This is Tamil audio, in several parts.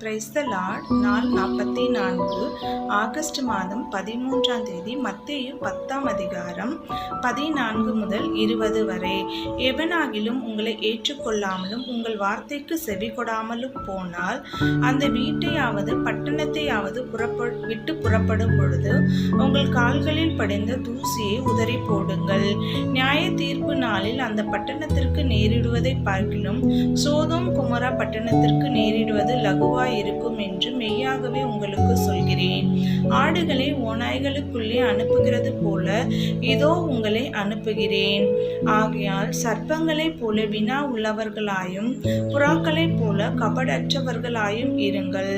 Praise the Lord. நாள் 44, ஆகஸ்ட் மாதம் 13ஆம் தேதி. மத்தேயு 10ஆம் அதிகாரம் 14 முதல் 20 வரை. எவனாகிலும் உங்களை ஏற்றுக்கொள்ளாமலும் உங்கள் வார்த்தைக்கு செவி கொடாமலும் போனால் அந்த வீட்டையாவது பட்டணத்தையாவது விட்டு புறப்படும் பொழுது உங்கள் கால்களில் படிந்த தூசியை உதறி போடுங்கள். நியாய தீர்ப்பு நாளில் அந்த பட்டணத்திற்கு நேரிடுவதை பார்க்கிலும் சோதோம் குமரா பட்டணத்திற்கு நேரிடுவது லகுவாய் இருக்கும் என்று மெய்யாகவே உங்களுக்கு சொல்கிறேன். ஆடுகளை ஓநாய்களுக்குள்ளே அனுப்புகிறது போல இதோ உங்களை அனுப்புகிறேன். ஆகையால் சர்ப்பங்களைப் போல வினா உள்ளவர்களாயும் புறாக்களைப் போல கபடற்றவர்களாயும் இருங்கள்.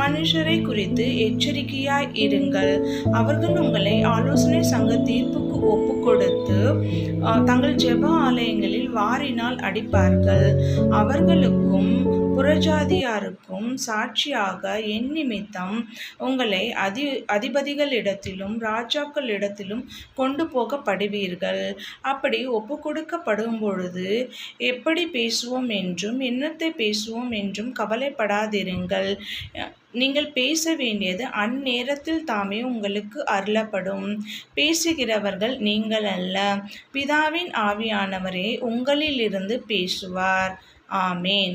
மனுஷரை குறித்து எச்சரிக்கையாய் இருங்கள். அவர்கள் உங்களை ஆலோசனை சங்க தீர்ப்புக்கு ஒப்பு கொடுத்து தங்கள் ஜெப ஆலயங்களில் வாரினால் அடிப்பார்கள். அவர்களுக்கும் புறஜாதியாருக்கும் சாட்சியாக என் நிமித்தம் உங்களை அதிபதிகளிடத்திலும் ராஜாக்களிடத்திலும் கொண்டு போகப்படுவீர்கள். அப்படி ஒப்பு கொடுக்கப்படும் பொழுது எப்படி பேசுவோம் என்றும் என்னத்தை பேசுவோம் என்றும் கவலைப்படாதிருங்கள். நீங்கள் பேச வேண்டியது அந்நேரத்தில் தாமே உங்களுக்கு அருளப்படும். பேசுகிறவர்கள் நீங்கள் அல்ல, பிதாவின் ஆவியானவரே உங்களிலிருந்து பேசுவார். ஆமேன்.